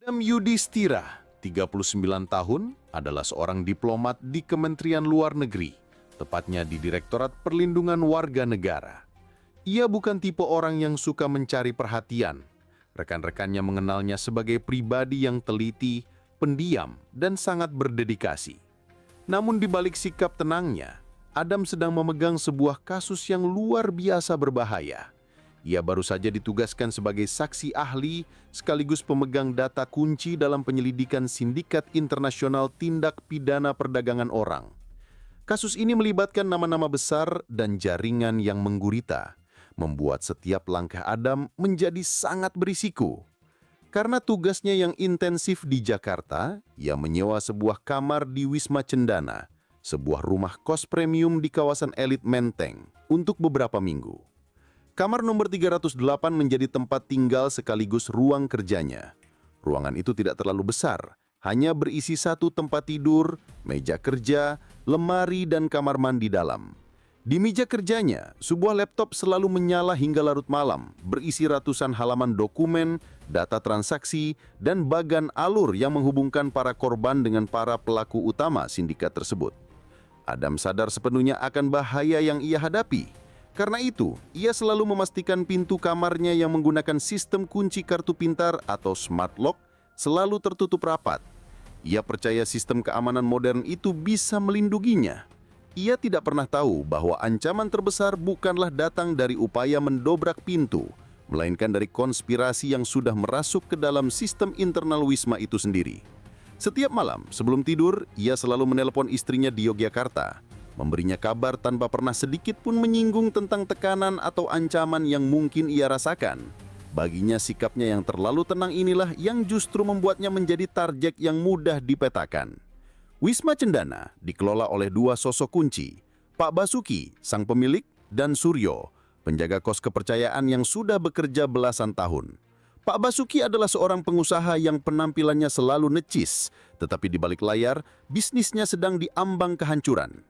Adam Yudhistira, 39 tahun, adalah seorang diplomat di Kementerian Luar Negeri, tepatnya di Direktorat Perlindungan Warga Negara. Ia bukan tipe orang yang suka mencari perhatian. Rekan-rekannya mengenalnya sebagai pribadi yang teliti, pendiam, dan sangat berdedikasi. Namun di balik sikap tenangnya, Adam sedang memegang sebuah kasus yang luar biasa berbahaya. Ia baru saja ditugaskan sebagai saksi ahli sekaligus pemegang data kunci dalam penyelidikan sindikat internasional tindak pidana perdagangan orang. Kasus ini melibatkan nama-nama besar dan jaringan yang menggurita, membuat setiap langkah Adam menjadi sangat berisiko. Karena tugasnya yang intensif di Jakarta, ia menyewa sebuah kamar di Wisma Cendana, sebuah rumah kos premium di kawasan elit Menteng, untuk beberapa minggu. Kamar nomor 308 menjadi tempat tinggal sekaligus ruang kerjanya. Ruangan itu tidak terlalu besar, hanya berisi satu tempat tidur, meja kerja, lemari, dan kamar mandi dalam. Di meja kerjanya, sebuah laptop selalu menyala hingga larut malam, berisi ratusan halaman dokumen, data transaksi, dan bagan alur yang menghubungkan para korban dengan para pelaku utama sindikat tersebut. Adam sadar sepenuhnya akan bahaya yang ia hadapi. Karena itu, ia selalu memastikan pintu kamarnya yang menggunakan sistem kunci kartu pintar atau smart lock selalu tertutup rapat. Ia percaya sistem keamanan modern itu bisa melindunginya. Ia tidak pernah tahu bahwa ancaman terbesar bukanlah datang dari upaya mendobrak pintu, melainkan dari konspirasi yang sudah merasuk ke dalam sistem internal Wisma itu sendiri. Setiap malam sebelum tidur, ia selalu menelpon istrinya di Yogyakarta, memberinya kabar tanpa pernah sedikit pun menyinggung tentang tekanan atau ancaman yang mungkin ia rasakan. Baginya sikapnya yang terlalu tenang inilah yang justru membuatnya menjadi target yang mudah dipetakan. Wisma Cendana dikelola oleh dua sosok kunci, Pak Basuki, sang pemilik, dan Suryo, penjaga kos kepercayaan yang sudah bekerja belasan tahun. Pak Basuki adalah seorang pengusaha yang penampilannya selalu necis, tetapi di balik layar, bisnisnya sedang diambang kehancuran.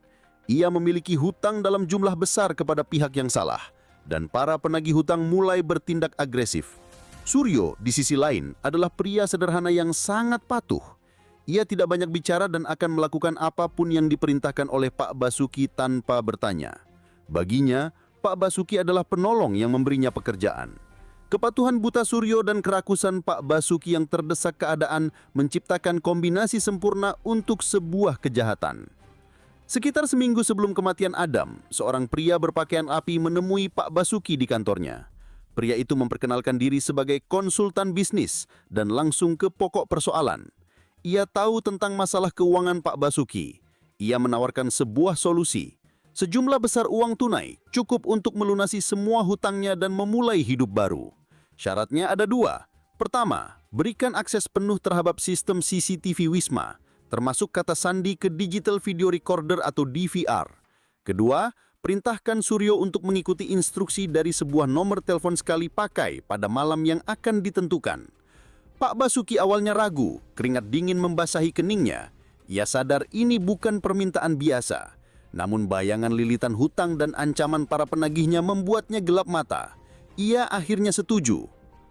Ia memiliki hutang dalam jumlah besar kepada pihak yang salah, dan para penagih hutang mulai bertindak agresif. Suryo, di sisi lain, adalah pria sederhana yang sangat patuh. Ia tidak banyak bicara dan akan melakukan apapun yang diperintahkan oleh Pak Basuki tanpa bertanya. Baginya, Pak Basuki adalah penolong yang memberinya pekerjaan. Kepatuhan buta Suryo dan kerakusan Pak Basuki yang terdesak keadaan menciptakan kombinasi sempurna untuk sebuah kejahatan. Sekitar seminggu sebelum kematian Adam, seorang pria berpakaian api menemui Pak Basuki di kantornya. Pria itu memperkenalkan diri sebagai konsultan bisnis dan langsung ke pokok persoalan. Ia tahu tentang masalah keuangan Pak Basuki. Ia menawarkan sebuah solusi. Sejumlah besar uang tunai cukup untuk melunasi semua hutangnya dan memulai hidup baru. Syaratnya ada dua. Pertama, berikan akses penuh terhadap sistem CCTV Wisma, termasuk kata sandi ke digital video recorder atau DVR. Kedua, perintahkan Suryo untuk mengikuti instruksi dari sebuah nomor telepon sekali pakai pada malam yang akan ditentukan. Pak Basuki awalnya ragu, keringat dingin membasahi keningnya. Ia sadar ini bukan permintaan biasa. Namun bayangan lilitan hutang dan ancaman para penagihnya membuatnya gelap mata. Ia akhirnya setuju.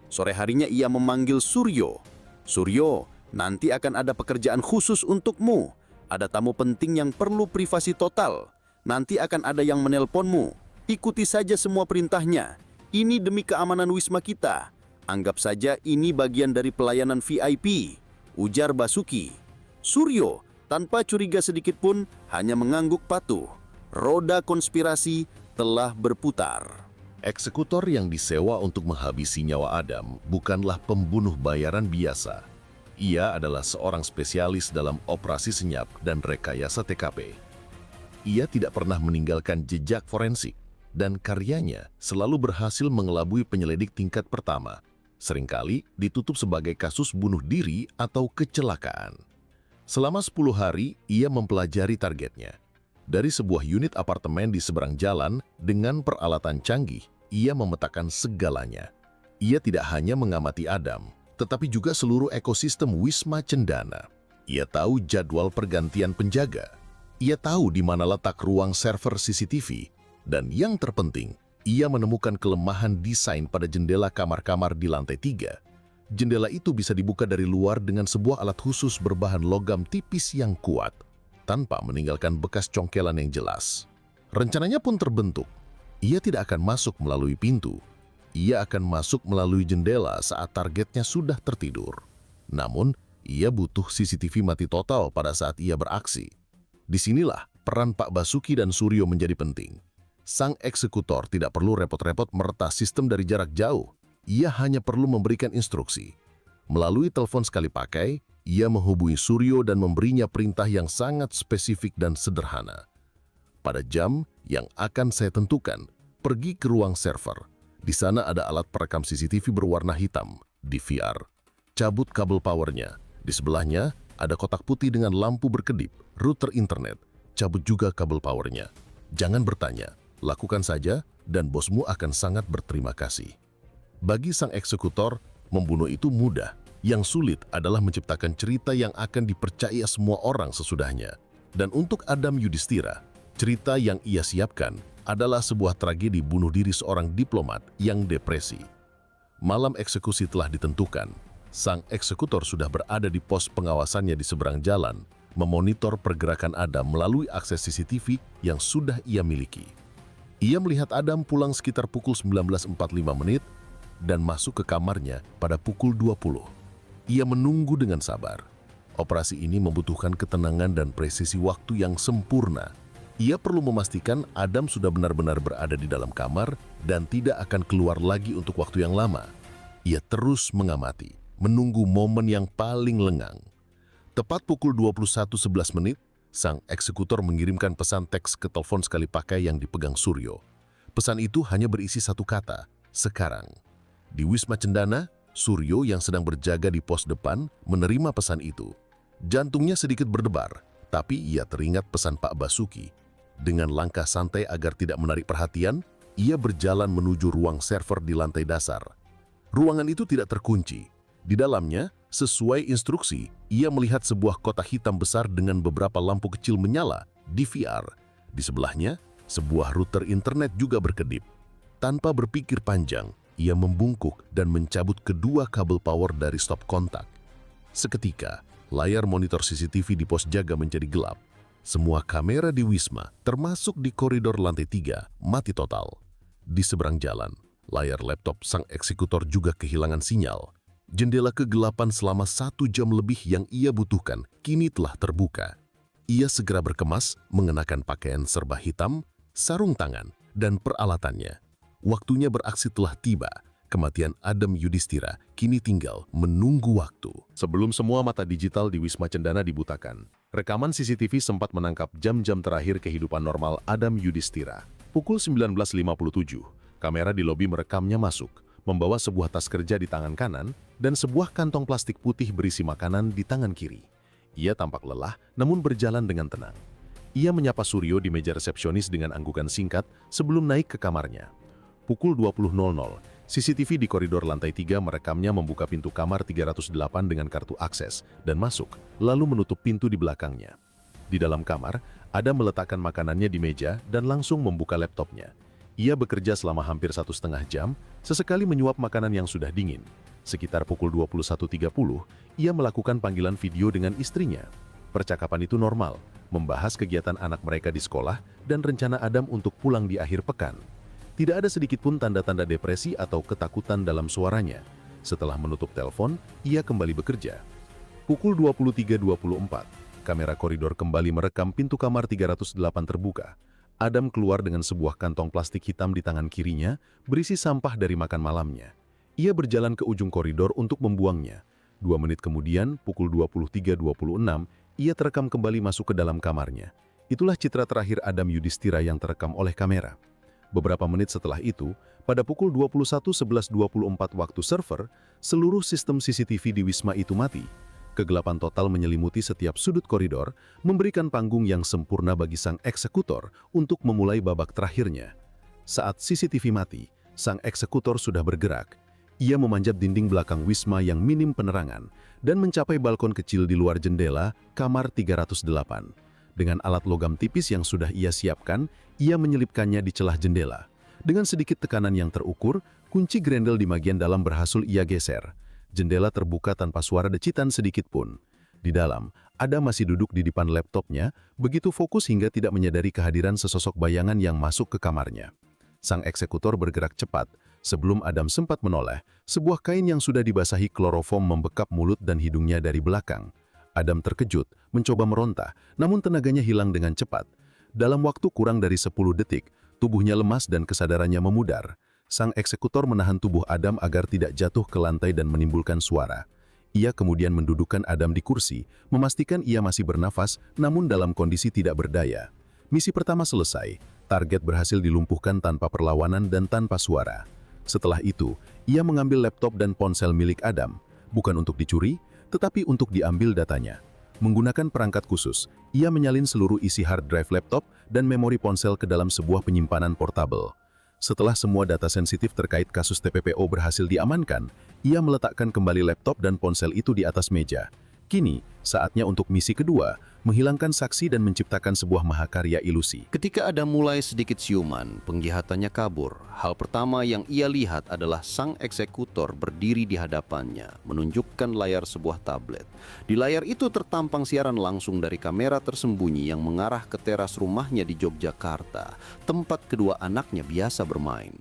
Sore harinya ia memanggil Suryo. Suryo, nanti akan ada pekerjaan khusus untukmu. Ada tamu penting yang perlu privasi total. Nanti akan ada yang menelponmu. Ikuti saja semua perintahnya. Ini demi keamanan Wisma kita. Anggap saja ini bagian dari pelayanan VIP, ujar Basuki. Suryo, tanpa curiga sedikit pun, hanya mengangguk patuh. Roda konspirasi telah berputar. Eksekutor yang disewa untuk menghabisi nyawa Adam bukanlah pembunuh bayaran biasa. Ia adalah seorang spesialis dalam operasi senyap dan rekayasa TKP. Ia tidak pernah meninggalkan jejak forensik, dan karyanya selalu berhasil mengelabui penyelidik tingkat pertama, seringkali ditutup sebagai kasus bunuh diri atau kecelakaan. Selama 10 hari, ia mempelajari targetnya. Dari sebuah unit apartemen di seberang jalan, dengan peralatan canggih, ia memetakan segalanya. Ia tidak hanya mengamati Adam, tetapi juga seluruh ekosistem Wisma Cendana. Ia tahu jadwal pergantian penjaga. Ia tahu di mana letak ruang server CCTV. Dan yang terpenting, ia menemukan kelemahan desain pada jendela kamar-kamar di lantai 3. Jendela itu bisa dibuka dari luar dengan sebuah alat khusus berbahan logam tipis yang kuat, tanpa meninggalkan bekas congkelan yang jelas. Rencananya pun terbentuk. Ia tidak akan masuk melalui pintu. Ia akan masuk melalui jendela saat targetnya sudah tertidur. Namun, ia butuh CCTV mati total pada saat ia beraksi. Disinilah peran Pak Basuki dan Suryo menjadi penting. Sang eksekutor tidak perlu repot-repot meretas sistem dari jarak jauh. Ia hanya perlu memberikan instruksi. Melalui telepon sekali pakai, ia menghubungi Suryo dan memberinya perintah yang sangat spesifik dan sederhana. Pada jam yang akan saya tentukan, pergi ke ruang server. Di sana ada alat perekam CCTV berwarna hitam, DVR. Cabut kabel powernya. Di sebelahnya ada kotak putih dengan lampu berkedip, router internet. Cabut juga kabel powernya. Jangan bertanya, lakukan saja dan bosmu akan sangat berterima kasih. Bagi sang eksekutor, membunuh itu mudah. Yang sulit adalah menciptakan cerita yang akan dipercaya semua orang sesudahnya. Dan untuk Adam Yudhistira, cerita yang ia siapkan adalah sebuah tragedi bunuh diri seorang diplomat yang depresi. Malam eksekusi telah ditentukan. Sang eksekutor sudah berada di pos pengawasannya di seberang jalan, memonitor pergerakan Adam melalui akses CCTV yang sudah ia miliki. Ia melihat Adam pulang sekitar pukul 19.45 menit dan masuk ke kamarnya pada pukul 20. Ia menunggu dengan sabar. Operasi ini membutuhkan ketenangan dan presisi waktu yang sempurna. Ia perlu memastikan Adam sudah benar-benar berada di dalam kamar dan tidak akan keluar lagi untuk waktu yang lama. Ia terus mengamati, menunggu momen yang paling lengang. Tepat pukul 21.11 menit, sang eksekutor mengirimkan pesan teks ke telepon sekali pakai yang dipegang Suryo. Pesan itu hanya berisi satu kata, sekarang. Di Wisma Cendana, Suryo yang sedang berjaga di pos depan menerima pesan itu. Jantungnya sedikit berdebar, tapi ia teringat pesan Pak Basuki. Dengan langkah santai agar tidak menarik perhatian, ia berjalan menuju ruang server di lantai dasar. Ruangan itu tidak terkunci. Di dalamnya, sesuai instruksi, ia melihat sebuah kotak hitam besar dengan beberapa lampu kecil menyala, DVR. Di sebelahnya, sebuah router internet juga berkedip. Tanpa berpikir panjang, ia membungkuk dan mencabut kedua kabel power dari stop kontak. Seketika, layar monitor CCTV di pos jaga menjadi gelap. Semua kamera di Wisma, termasuk di koridor lantai 3, mati total. Di seberang jalan, layar laptop sang eksekutor juga kehilangan sinyal. Jendela kegelapan selama 1 jam lebih yang ia butuhkan kini telah terbuka. Ia segera berkemas, mengenakan pakaian serba hitam, sarung tangan, dan peralatannya. Waktunya beraksi telah tiba. Kematian Adam Yudhistira kini tinggal menunggu waktu. Sebelum semua mata digital di Wisma Cendana dibutakan, rekaman CCTV sempat menangkap jam-jam terakhir kehidupan normal Adam Yudhistira. Pukul 19.57, kamera di lobi merekamnya masuk, membawa sebuah tas kerja di tangan kanan dan sebuah kantong plastik putih berisi makanan di tangan kiri. Ia tampak lelah, namun berjalan dengan tenang. Ia menyapa Suryo di meja resepsionis dengan anggukan singkat sebelum naik ke kamarnya. Pukul 20.00, CCTV di koridor lantai 3 merekamnya membuka pintu kamar 308 dengan kartu akses dan masuk, lalu menutup pintu di belakangnya. Di dalam kamar, Adam meletakkan makanannya di meja dan langsung membuka laptopnya. Ia bekerja selama hampir 1,5 jam, sesekali menyuap makanan yang sudah dingin. Sekitar pukul 21.30, ia melakukan panggilan video dengan istrinya. Percakapan itu normal, membahas kegiatan anak mereka di sekolah dan rencana Adam untuk pulang di akhir pekan. Tidak ada sedikit pun tanda-tanda depresi atau ketakutan dalam suaranya. Setelah menutup telepon, ia kembali bekerja. Pukul 23.24, kamera koridor kembali merekam pintu kamar 308 terbuka. Adam keluar dengan sebuah kantong plastik hitam di tangan kirinya, berisi sampah dari makan malamnya. Ia berjalan ke ujung koridor untuk membuangnya. 2 menit kemudian, pukul 23.26, ia terekam kembali masuk ke dalam kamarnya. Itulah citra terakhir Adam Yudhistira yang terekam oleh kamera. Beberapa menit setelah itu, pada pukul 21.11.24 waktu server, seluruh sistem CCTV di Wisma itu mati. Kegelapan total menyelimuti setiap sudut koridor, memberikan panggung yang sempurna bagi sang eksekutor untuk memulai babak terakhirnya. Saat CCTV mati, sang eksekutor sudah bergerak. Ia memanjat dinding belakang Wisma yang minim penerangan dan mencapai balkon kecil di luar jendela kamar 308. Dengan alat logam tipis yang sudah ia siapkan, ia menyelipkannya di celah jendela. Dengan sedikit tekanan yang terukur, kunci grendel di bagian dalam berhasil ia geser. Jendela terbuka tanpa suara decitan sedikit pun. Di dalam, Adam masih duduk di depan laptopnya, begitu fokus hingga tidak menyadari kehadiran sesosok bayangan yang masuk ke kamarnya. Sang eksekutor bergerak cepat. Sebelum Adam sempat menoleh, sebuah kain yang sudah dibasahi kloroform membekap mulut dan hidungnya dari belakang. Adam terkejut, mencoba meronta, namun tenaganya hilang dengan cepat. Dalam waktu kurang dari 10 detik, tubuhnya lemas dan kesadarannya memudar. Sang eksekutor menahan tubuh Adam agar tidak jatuh ke lantai dan menimbulkan suara. Ia kemudian mendudukkan Adam di kursi, memastikan ia masih bernafas namun dalam kondisi tidak berdaya. Misi pertama selesai, target berhasil dilumpuhkan tanpa perlawanan dan tanpa suara. Setelah itu, ia mengambil laptop dan ponsel milik Adam, bukan untuk dicuri, tetapi untuk diambil datanya. Menggunakan perangkat khusus, ia menyalin seluruh isi hard drive laptop dan memori ponsel ke dalam sebuah penyimpanan portabel. Setelah semua data sensitif terkait kasus TPPO berhasil diamankan, ia meletakkan kembali laptop dan ponsel itu di atas meja. Kini, saatnya untuk misi kedua, menghilangkan saksi dan menciptakan sebuah mahakarya ilusi. Ketika Adam mulai sedikit siuman, penggihatannya kabur. Hal pertama yang ia lihat adalah sang eksekutor berdiri di hadapannya, menunjukkan layar sebuah tablet. Di layar itu tertampang siaran langsung dari kamera tersembunyi yang mengarah ke teras rumahnya di Yogyakarta, tempat kedua anaknya biasa bermain.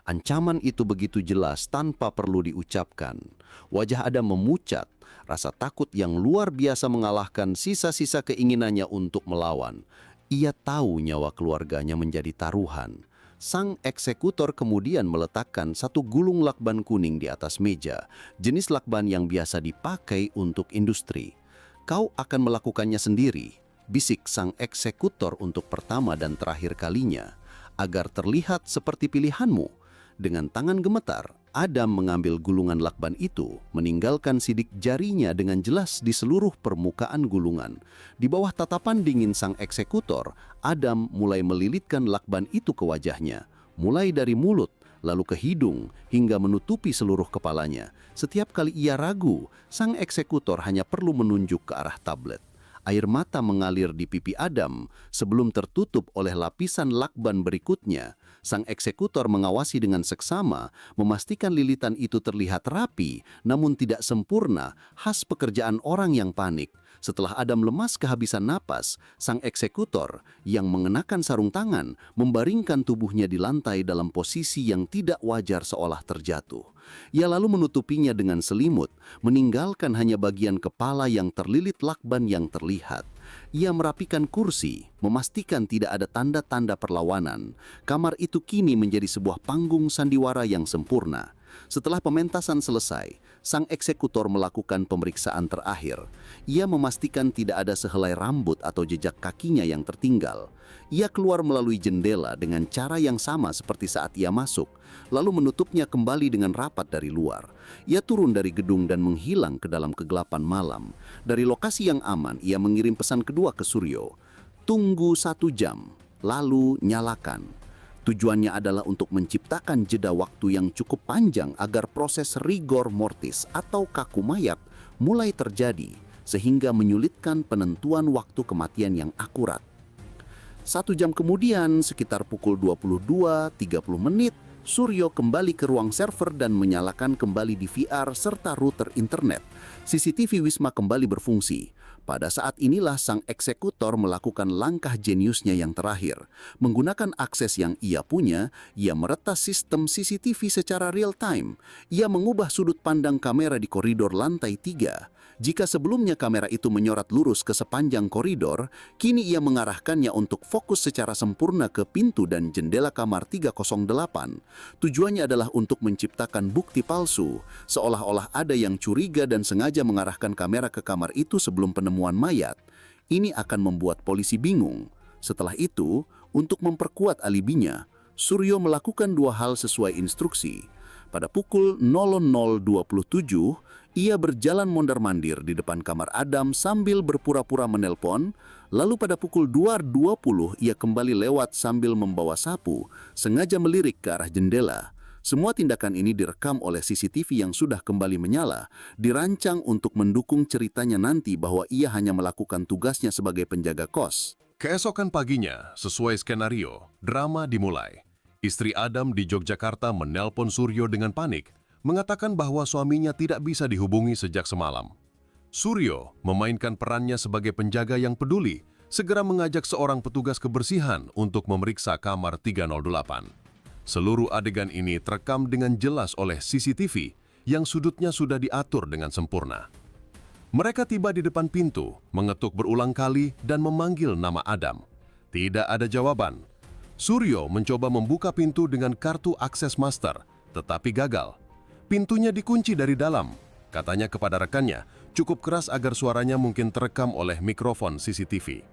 Ancaman itu begitu jelas tanpa perlu diucapkan. Wajah Adam memucat, rasa takut yang luar biasa mengalahkan sisa-sisa keinginannya untuk melawan. Ia tahu nyawa keluarganya menjadi taruhan. Sang eksekutor kemudian meletakkan satu gulung lakban kuning di atas meja, jenis lakban yang biasa dipakai untuk industri. "Kau akan melakukannya sendiri," bisik sang eksekutor untuk pertama dan terakhir kalinya, "agar terlihat seperti pilihanmu." Dengan tangan gemetar, Adam mengambil gulungan lakban itu, meninggalkan sidik jarinya dengan jelas di seluruh permukaan gulungan. Di bawah tatapan dingin sang eksekutor, Adam mulai melilitkan lakban itu ke wajahnya, mulai dari mulut, lalu ke hidung, hingga menutupi seluruh kepalanya. Setiap kali ia ragu, sang eksekutor hanya perlu menunjuk ke arah tablet. Air mata mengalir di pipi Adam sebelum tertutup oleh lapisan lakban berikutnya. Sang eksekutor mengawasi dengan seksama, memastikan lilitan itu terlihat rapi, namun tidak sempurna, khas pekerjaan orang yang panik. Setelah Adam lemas kehabisan napas, sang eksekutor yang mengenakan sarung tangan membaringkan tubuhnya di lantai dalam posisi yang tidak wajar seolah terjatuh. Ia lalu menutupinya dengan selimut, meninggalkan hanya bagian kepala yang terlilit lakban yang terlihat. Ia merapikan kursi, memastikan tidak ada tanda-tanda perlawanan. Kamar itu kini menjadi sebuah panggung sandiwara yang sempurna. Setelah pementasan selesai, sang eksekutor melakukan pemeriksaan terakhir. Ia memastikan tidak ada sehelai rambut atau jejak kakinya yang tertinggal. Ia keluar melalui jendela dengan cara yang sama seperti saat ia masuk, lalu menutupnya kembali dengan rapat dari luar. Ia turun dari gedung dan menghilang ke dalam kegelapan malam. Dari lokasi yang aman, ia mengirim pesan kedua ke Suryo. "Tunggu 1 jam, lalu nyalakan." Tujuannya adalah untuk menciptakan jeda waktu yang cukup panjang agar proses rigor mortis atau kaku mayat mulai terjadi, sehingga menyulitkan penentuan waktu kematian yang akurat. 1 jam kemudian, sekitar pukul 22.30, Suryo kembali ke ruang server dan menyalakan kembali DVR serta router internet. CCTV Wisma kembali berfungsi. Pada saat inilah sang eksekutor melakukan langkah jeniusnya yang terakhir. Menggunakan akses yang ia punya, ia meretas sistem CCTV secara real time. Ia mengubah sudut pandang kamera di koridor lantai 3. Jika sebelumnya kamera itu menyorot lurus ke sepanjang koridor, kini ia mengarahkannya untuk fokus secara sempurna ke pintu dan jendela kamar 308. Tujuannya adalah untuk menciptakan bukti palsu, seolah-olah ada yang curiga dan sengaja mengarahkan kamera ke kamar itu sebelum penemuan mayat. Ini akan membuat polisi bingung. Setelah itu, untuk memperkuat alibinya, Suryo melakukan 2 hal sesuai instruksi. Pada pukul 00.27, ia berjalan mondar-mandir di depan kamar Adam sambil berpura-pura menelpon. Lalu pada pukul 2.20 ia kembali lewat sambil membawa sapu, sengaja melirik ke arah jendela. Semua tindakan ini direkam oleh CCTV yang sudah kembali menyala, dirancang untuk mendukung ceritanya nanti bahwa ia hanya melakukan tugasnya sebagai penjaga kos. Keesokan paginya, sesuai skenario, drama dimulai. Istri Adam di Yogyakarta menelpon Suryo dengan panik, mengatakan bahwa suaminya tidak bisa dihubungi sejak semalam. Suryo memainkan perannya sebagai penjaga yang peduli, segera mengajak seorang petugas kebersihan untuk memeriksa kamar 308. Seluruh adegan ini terekam dengan jelas oleh CCTV yang sudutnya sudah diatur dengan sempurna. Mereka tiba di depan pintu, mengetuk berulang kali dan memanggil nama Adam. Tidak ada jawaban. Suryo mencoba membuka pintu dengan kartu akses master, tetapi gagal. Pintunya dikunci dari dalam. Katanya kepada rekannya, cukup keras agar suaranya mungkin terekam oleh mikrofon CCTV.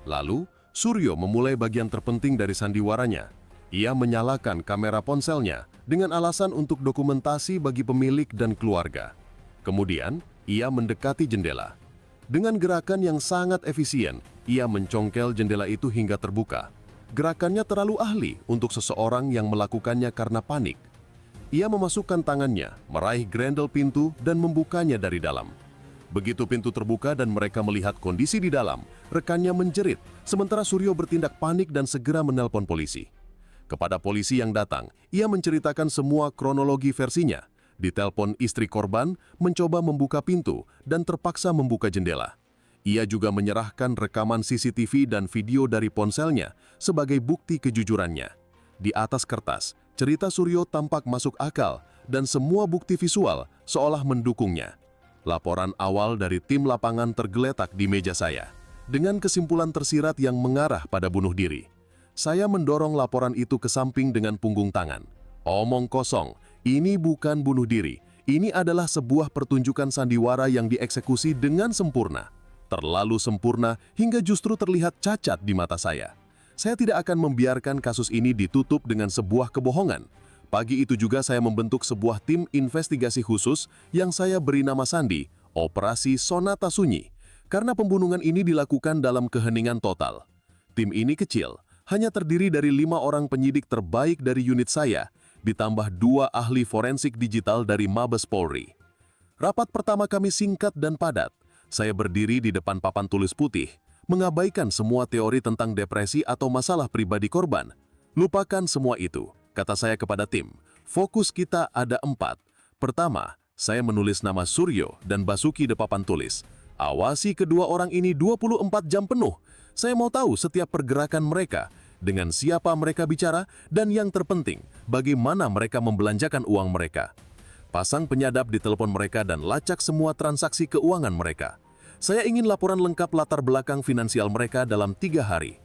Lalu, Suryo memulai bagian terpenting dari sandiwaranya. Ia menyalakan kamera ponselnya dengan alasan untuk dokumentasi bagi pemilik dan keluarga. Kemudian, ia mendekati jendela. Dengan gerakan yang sangat efisien, ia mencongkel jendela itu hingga terbuka. Gerakannya terlalu ahli untuk seseorang yang melakukannya karena panik. Ia memasukkan tangannya, meraih grendel pintu dan membukanya dari dalam. Begitu pintu terbuka dan mereka melihat kondisi di dalam, rekannya menjerit, sementara Suryo bertindak panik dan segera menelpon polisi. Kepada polisi yang datang, ia menceritakan semua kronologi versinya. Ditelepon istri korban, mencoba membuka pintu dan terpaksa membuka jendela. Ia juga menyerahkan rekaman CCTV dan video dari ponselnya sebagai bukti kejujurannya. Di atas kertas, cerita Suryo tampak masuk akal dan semua bukti visual seolah mendukungnya. Laporan awal dari tim lapangan tergeletak di meja saya, dengan kesimpulan tersirat yang mengarah pada bunuh diri. Saya mendorong laporan itu ke samping dengan punggung tangan. Omong kosong, ini bukan bunuh diri. Ini adalah sebuah pertunjukan sandiwara yang dieksekusi dengan sempurna. Terlalu sempurna hingga justru terlihat cacat di mata saya. Saya tidak akan membiarkan kasus ini ditutup dengan sebuah kebohongan. Pagi itu juga saya membentuk sebuah tim investigasi khusus yang saya beri nama sandi, Operasi Sonata Sunyi, karena pembunuhan ini dilakukan dalam keheningan total. Tim ini kecil, hanya terdiri dari 5 orang penyidik terbaik dari unit saya, ditambah 2 ahli forensik digital dari Mabes Polri. Rapat pertama kami singkat dan padat. Saya berdiri di depan papan tulis putih, mengabaikan semua teori tentang depresi atau masalah pribadi korban. Lupakan semua itu, kata saya kepada tim. Fokus kita ada 4. Pertama, saya menulis nama Suryo dan Basuki di papan tulis. Awasi kedua orang ini 24 jam penuh. Saya mau tahu setiap pergerakan mereka, dengan siapa mereka bicara, dan yang terpenting, bagaimana mereka membelanjakan uang mereka. Pasang penyadap di telepon mereka dan lacak semua transaksi keuangan mereka. Saya ingin laporan lengkap latar belakang finansial mereka dalam 3 hari.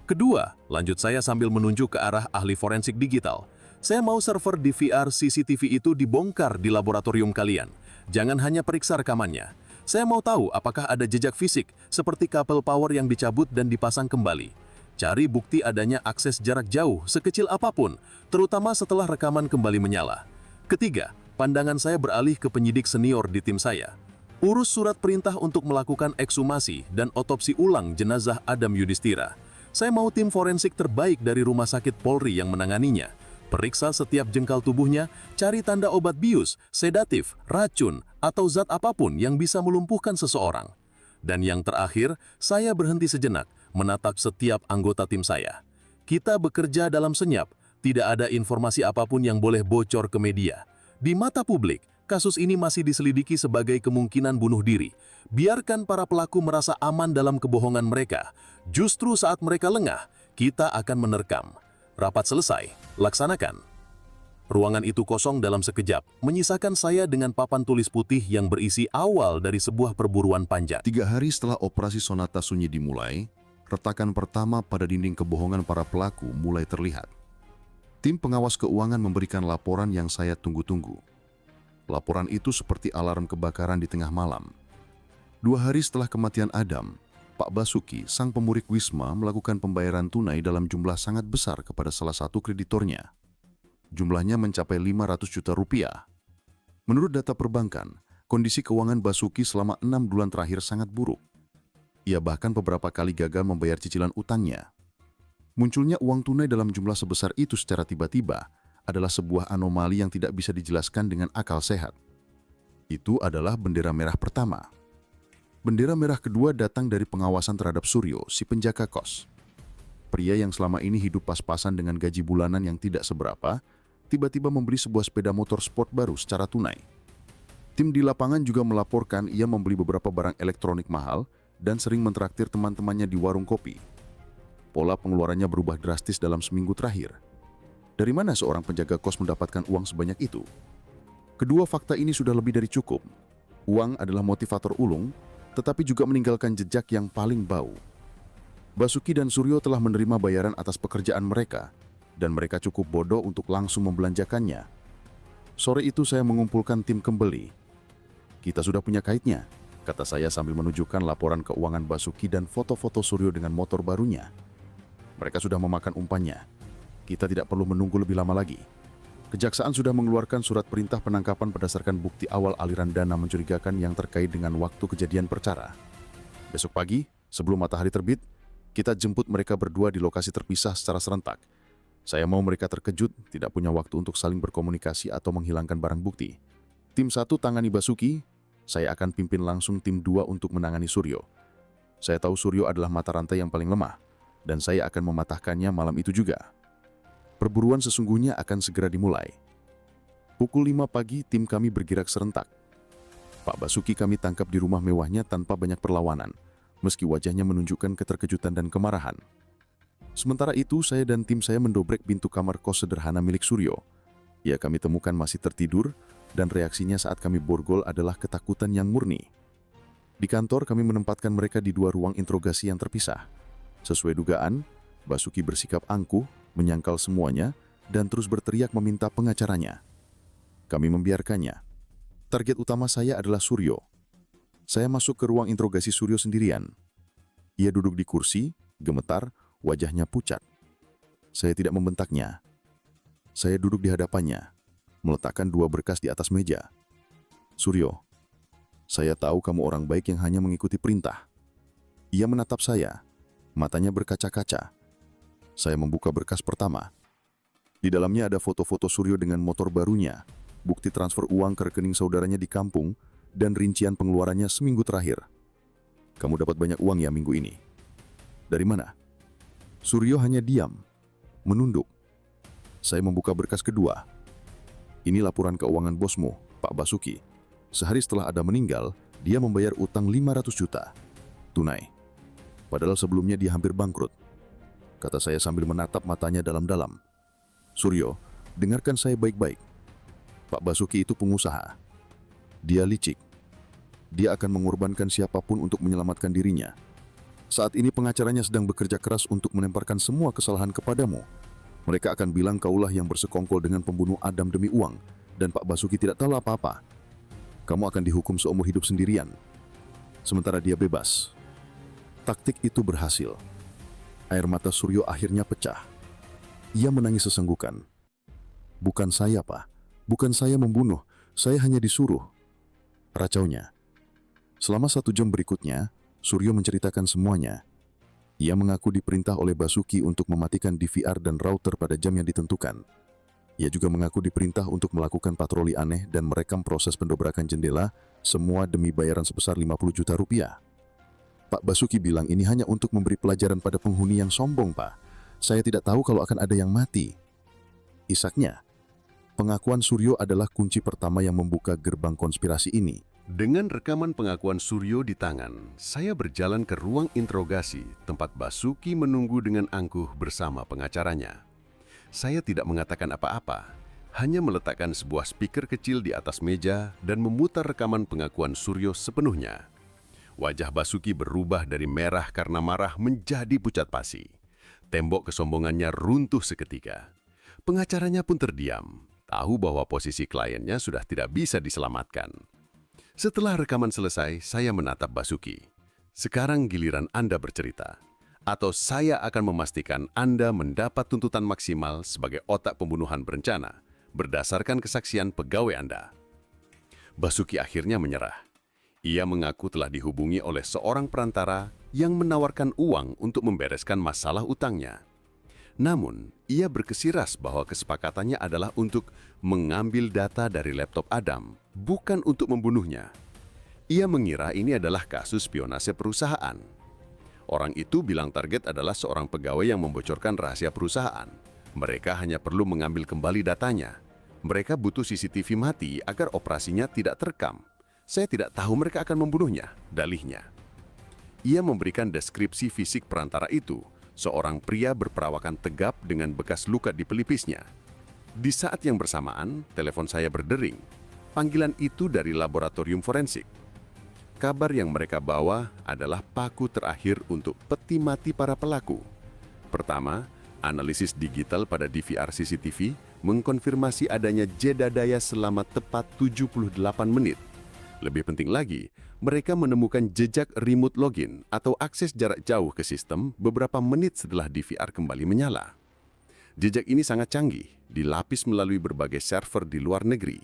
Kedua, lanjut saya sambil menunjuk ke arah ahli forensik digital. Saya mau server DVR CCTV itu dibongkar di laboratorium kalian. Jangan hanya periksa rekamannya. Saya mau tahu apakah ada jejak fisik seperti kabel power yang dicabut dan dipasang kembali. Cari bukti adanya akses jarak jauh sekecil apapun, terutama setelah rekaman kembali menyala. Ketiga, pandangan saya beralih ke penyidik senior di tim saya. Urus surat perintah untuk melakukan ekshumasi dan otopsi ulang jenazah Adam Yudhistira. Saya mau tim forensik terbaik dari rumah sakit Polri yang menanganinya. Periksa setiap jengkal tubuhnya, cari tanda obat bius, sedatif, racun, atau zat apapun yang bisa melumpuhkan seseorang. Dan yang terakhir, saya berhenti sejenak, menatap setiap anggota tim saya. Kita bekerja dalam senyap, tidak ada informasi apapun yang boleh bocor ke media. Di mata publik, kasus ini masih diselidiki sebagai kemungkinan bunuh diri. Biarkan para pelaku merasa aman dalam kebohongan mereka. Justru saat mereka lengah, kita akan menerkam. Rapat selesai, laksanakan. Ruangan itu kosong dalam sekejap, menyisakan saya dengan papan tulis putih yang berisi awal dari sebuah perburuan panjang. 3 hari setelah operasi Sonata Sunyi dimulai, retakan pertama pada dinding kebohongan para pelaku mulai terlihat. Tim pengawas keuangan memberikan laporan yang saya tunggu-tunggu. Laporan itu seperti alarm kebakaran di tengah malam. 2 hari setelah kematian Adam, Pak Basuki, sang pemurik Wisma, melakukan pembayaran tunai dalam jumlah sangat besar kepada salah satu kreditornya. Jumlahnya mencapai 500 juta rupiah. Menurut data perbankan, kondisi keuangan Basuki selama 6 bulan terakhir sangat buruk. Ia bahkan beberapa kali gagal membayar cicilan utangnya. Munculnya uang tunai dalam jumlah sebesar itu secara tiba-tiba adalah sebuah anomali yang tidak bisa dijelaskan dengan akal sehat. Itu adalah bendera merah pertama. Bendera merah kedua datang dari pengawasan terhadap Suryo, si penjaga kos. Pria yang selama ini hidup pas-pasan dengan gaji bulanan yang tidak seberapa, tiba-tiba membeli sebuah sepeda motor sport baru secara tunai. Tim di lapangan juga melaporkan ia membeli beberapa barang elektronik mahal dan sering mentraktir teman-temannya di warung kopi. Pola pengeluarannya berubah drastis dalam seminggu terakhir. Dari mana seorang penjaga kos mendapatkan uang sebanyak itu? Kedua fakta ini sudah lebih dari cukup. Uang adalah motivator ulung, tetapi juga meninggalkan jejak yang paling bau. Basuki dan Suryo telah menerima bayaran atas pekerjaan mereka, dan mereka cukup bodoh untuk langsung membelanjakannya. Sore itu saya mengumpulkan tim kembali. Kita sudah punya kaitnya, kata saya sambil menunjukkan laporan keuangan Basuki dan foto-foto Suryo dengan motor barunya. Mereka sudah memakan umpannya. Kita tidak perlu menunggu lebih lama lagi. Kejaksaan sudah mengeluarkan surat perintah penangkapan berdasarkan bukti awal aliran dana mencurigakan yang terkait dengan waktu kejadian perkara. Besok pagi, sebelum matahari terbit, kita jemput mereka berdua di lokasi terpisah secara serentak. Saya mau mereka terkejut, tidak punya waktu untuk saling berkomunikasi atau menghilangkan barang bukti. Tim 1 tangani Basuki, saya akan pimpin langsung tim 2 untuk menangani Suryo. Saya tahu Suryo adalah mata rantai yang paling lemah, dan saya akan mematahkannya malam itu juga. Perburuan sesungguhnya akan segera dimulai. Pukul 5 pagi tim kami bergerak serentak. Pak Basuki kami tangkap di rumah mewahnya tanpa banyak perlawanan, meski wajahnya menunjukkan keterkejutan dan kemarahan. Sementara itu, saya dan tim saya mendobrek pintu kamar kos sederhana milik Suryo. Ia kami temukan masih tertidur, dan reaksinya saat kami borgol adalah ketakutan yang murni. Di kantor kami menempatkan mereka di 2 ruang interogasi yang terpisah. Sesuai dugaan, Basuki bersikap angkuh, menyangkal semuanya, dan terus berteriak meminta pengacaranya. Kami membiarkannya. Target utama saya adalah Suryo. Saya masuk ke ruang interogasi Suryo sendirian. Ia duduk di kursi, gemetar, wajahnya pucat. Saya tidak membentaknya. Saya duduk di hadapannya, meletakkan 2 berkas di atas meja. Suryo, saya tahu kamu orang baik yang hanya mengikuti perintah. Ia menatap saya, matanya berkaca-kaca. Saya membuka berkas pertama. Di dalamnya ada foto-foto Suryo dengan motor barunya, bukti transfer uang ke rekening saudaranya di kampung, dan rincian pengeluarannya seminggu terakhir. Kamu dapat banyak uang ya minggu ini. Dari mana? Suryo hanya diam, menunduk. Saya membuka berkas kedua. Ini laporan keuangan bosmu, Pak Basuki. Sehari setelah Adam meninggal, dia membayar utang 500 juta. Tunai. Padahal sebelumnya dia hampir bangkrut. Kata saya sambil menatap matanya dalam-dalam. Suryo, dengarkan saya baik-baik. Pak Basuki itu pengusaha. Dia licik. Dia akan mengorbankan siapapun untuk menyelamatkan dirinya. Saat ini pengacaranya sedang bekerja keras untuk melemparkan semua kesalahan kepadamu. Mereka akan bilang kaulah yang bersekongkol dengan pembunuh Adam demi uang, dan Pak Basuki tidak tahu apa-apa. Kamu akan dihukum seumur hidup sendirian. Sementara dia bebas. Taktik itu berhasil. Air mata Suryo akhirnya pecah. Ia menangis sesenggukan. Bukan saya, Pak. Bukan saya membunuh. Saya hanya disuruh. Racaunya. Selama 1 jam berikutnya, Suryo menceritakan semuanya. Ia mengaku diperintah oleh Basuki untuk mematikan DVR dan router pada jam yang ditentukan. Ia juga mengaku diperintah untuk melakukan patroli aneh dan merekam proses pendobrakan jendela, semua demi bayaran sebesar 50 juta rupiah. Pak Basuki bilang ini hanya untuk memberi pelajaran pada penghuni yang sombong, Pak. Saya tidak tahu kalau akan ada yang mati. Isaknya, pengakuan Suryo adalah kunci pertama yang membuka gerbang konspirasi ini. Dengan rekaman pengakuan Suryo di tangan, saya berjalan ke ruang interogasi tempat Basuki menunggu dengan angkuh bersama pengacaranya. Saya tidak mengatakan apa-apa, hanya meletakkan sebuah speaker kecil di atas meja dan memutar rekaman pengakuan Suryo sepenuhnya. Wajah Basuki berubah dari merah karena marah menjadi pucat pasi. Tembok kesombongannya runtuh seketika. Pengacaranya pun terdiam, tahu bahwa posisi kliennya sudah tidak bisa diselamatkan. Setelah rekaman selesai, saya menatap Basuki. Sekarang giliran Anda bercerita. Atau saya akan memastikan Anda mendapat tuntutan maksimal sebagai otak pembunuhan berencana, berdasarkan kesaksian pegawai Anda. Basuki akhirnya menyerah. Ia mengaku telah dihubungi oleh seorang perantara yang menawarkan uang untuk membereskan masalah utangnya. Namun, ia berkesiras bahwa kesepakatannya adalah untuk mengambil data dari laptop Adam, bukan untuk membunuhnya. Ia mengira ini adalah kasus spionase perusahaan. Orang itu bilang target adalah seorang pegawai yang membocorkan rahasia perusahaan, Mereka hanya perlu mengambil kembali datanya. Mereka butuh CCTV mati agar operasinya tidak terekam. Saya tidak tahu mereka akan membunuhnya, dalihnya. Ia memberikan deskripsi fisik perantara itu, seorang pria berperawakan tegap dengan bekas luka di pelipisnya. Di saat yang bersamaan, telepon saya berdering. Panggilan itu dari laboratorium forensik. Kabar yang mereka bawa adalah paku terakhir untuk peti mati para pelaku. Pertama, analisis digital pada DVR CCTV mengkonfirmasi adanya jeda daya selama tepat 78 menit. Lebih penting lagi, mereka menemukan jejak remote login atau akses jarak jauh ke sistem beberapa menit setelah DVR kembali menyala. Jejak ini sangat canggih, dilapis melalui berbagai server di luar negeri.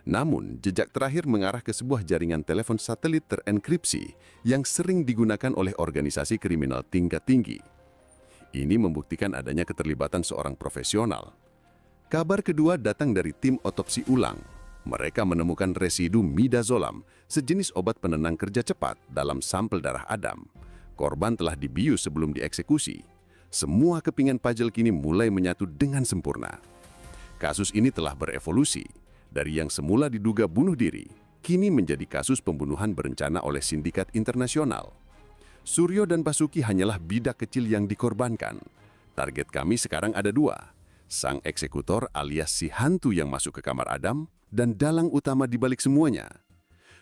Namun, jejak terakhir mengarah ke sebuah jaringan telepon satelit terenkripsi yang sering digunakan oleh organisasi kriminal tingkat tinggi. Ini membuktikan adanya keterlibatan seorang profesional. Kabar kedua datang dari tim otopsi ulang. Mereka menemukan residu midazolam, sejenis obat penenang kerja cepat dalam sampel darah Adam. Korban telah dibius sebelum dieksekusi. Semua kepingan puzzle kini mulai menyatu dengan sempurna. Kasus ini telah berevolusi. Dari yang semula diduga bunuh diri, kini menjadi kasus pembunuhan berencana oleh sindikat internasional. Suryo dan Basuki hanyalah bidak kecil yang dikorbankan. Target kami sekarang ada dua. Sang eksekutor alias si hantu yang masuk ke kamar Adam dan dalang utama di balik semuanya.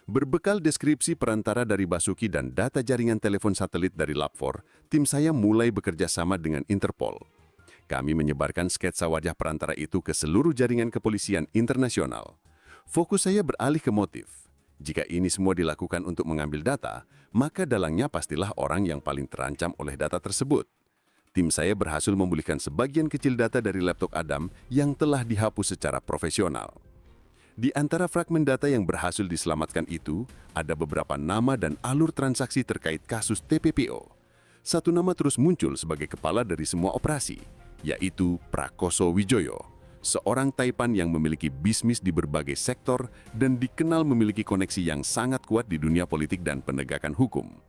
Berbekal deskripsi perantara dari Basuki dan data jaringan telepon satelit dari Lab4, tim saya mulai bekerja sama dengan Interpol. Kami menyebarkan sketsa wajah perantara itu ke seluruh jaringan kepolisian internasional. Fokus saya beralih ke motif. Jika ini semua dilakukan untuk mengambil data, maka dalangnya pastilah orang yang paling terancam oleh data tersebut. Tim saya berhasil memulihkan sebagian kecil data dari laptop Adam yang telah dihapus secara profesional. Di antara fragmen data yang berhasil diselamatkan itu, ada beberapa nama dan alur transaksi terkait kasus TPPO. Satu nama terus muncul sebagai kepala dari semua operasi, yaitu Prakoso Wijoyo, seorang Taipan yang memiliki bisnis di berbagai sektor dan dikenal memiliki koneksi yang sangat kuat di dunia politik dan penegakan hukum.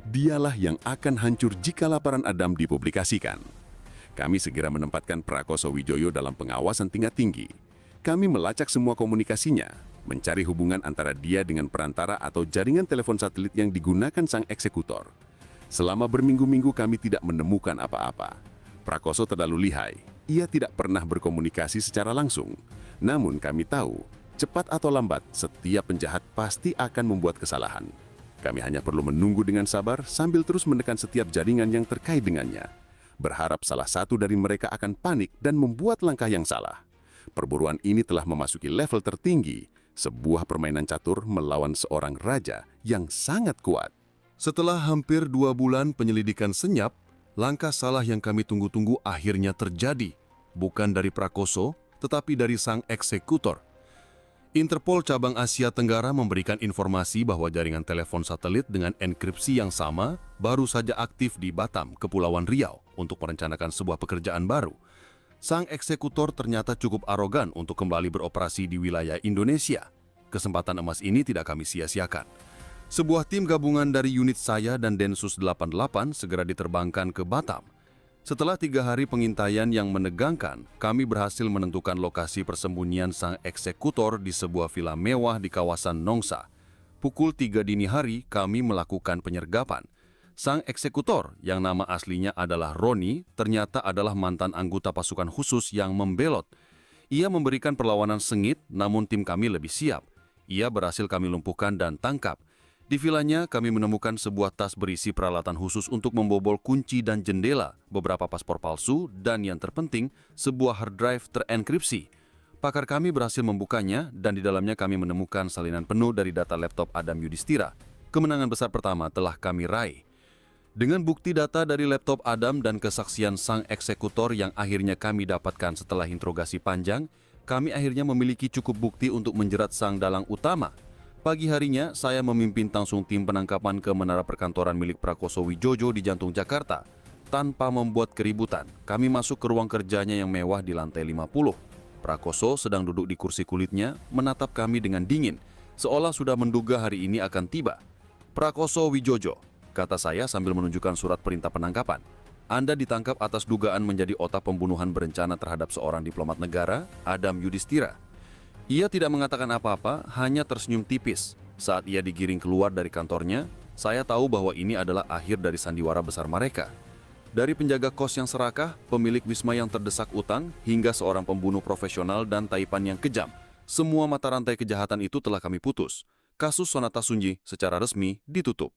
Dialah yang akan hancur jika laporan Adam dipublikasikan. Kami segera menempatkan Prakoso Wijoyo dalam pengawasan tingkat tinggi. Kami melacak semua komunikasinya, mencari hubungan antara dia dengan perantara atau jaringan telepon satelit yang digunakan sang eksekutor. Selama berminggu-minggu kami tidak menemukan apa-apa. Prakoso terlalu lihai. Ia tidak pernah berkomunikasi secara langsung. Namun kami tahu, cepat atau lambat, setiap penjahat pasti akan membuat kesalahan. Kami hanya perlu menunggu dengan sabar sambil terus menekan setiap jaringan yang terkait dengannya. Berharap salah satu dari mereka akan panik dan membuat langkah yang salah. Perburuan ini telah memasuki level tertinggi, sebuah permainan catur melawan seorang raja yang sangat kuat. Setelah hampir 2 bulan penyelidikan senyap, langkah salah yang kami tunggu-tunggu akhirnya terjadi. Bukan dari Prakoso, tetapi dari sang eksekutor. Interpol Cabang Asia Tenggara memberikan informasi bahwa jaringan telepon satelit dengan enkripsi yang sama baru saja aktif di Batam, Kepulauan Riau, untuk merencanakan sebuah pekerjaan baru. Sang eksekutor ternyata cukup arogan untuk kembali beroperasi di wilayah Indonesia. Kesempatan emas ini tidak kami sia-siakan. Sebuah tim gabungan dari unit saya dan Densus 88 segera diterbangkan ke Batam. Setelah 3 hari pengintaian yang menegangkan, kami berhasil menentukan lokasi persembunyian sang eksekutor di sebuah villa mewah di kawasan Nongsa. Pukul 3 dini hari, kami melakukan penyergapan. Sang eksekutor, yang nama aslinya adalah Roni, ternyata adalah mantan anggota pasukan khusus yang membelot. Ia memberikan perlawanan sengit, namun tim kami lebih siap. Ia berhasil kami lumpuhkan dan tangkap. Di vilanya, kami menemukan sebuah tas berisi peralatan khusus untuk membobol kunci dan jendela, beberapa paspor palsu, dan yang terpenting, sebuah hard drive terenkripsi. Pakar kami berhasil membukanya, dan di dalamnya kami menemukan salinan penuh dari data laptop Adam Yudhistira. Kemenangan besar pertama telah kami raih. Dengan bukti data dari laptop Adam dan kesaksian sang eksekutor yang akhirnya kami dapatkan setelah interogasi panjang, kami akhirnya memiliki cukup bukti untuk menjerat sang dalang utama. Pagi harinya, saya memimpin langsung tim penangkapan ke menara perkantoran milik Prakoso Wijoyo di jantung Jakarta. Tanpa membuat keributan, kami masuk ke ruang kerjanya yang mewah di lantai 50. Prakoso sedang duduk di kursi kulitnya, menatap kami dengan dingin, seolah sudah menduga hari ini akan tiba. "Prakoso Wijoyo," kata saya sambil menunjukkan surat perintah penangkapan. Anda ditangkap atas dugaan menjadi otak pembunuhan berencana terhadap seorang diplomat negara, Adam Yudhistira. Ia tidak mengatakan apa-apa, hanya tersenyum tipis. Saat ia digiring keluar dari kantornya, saya tahu bahwa ini adalah akhir dari sandiwara besar mereka. Dari penjaga kos yang serakah, pemilik wisma yang terdesak utang, hingga seorang pembunuh profesional dan taipan yang kejam, semua mata rantai kejahatan itu telah kami putus. Kasus Sonata Sunji secara resmi ditutup.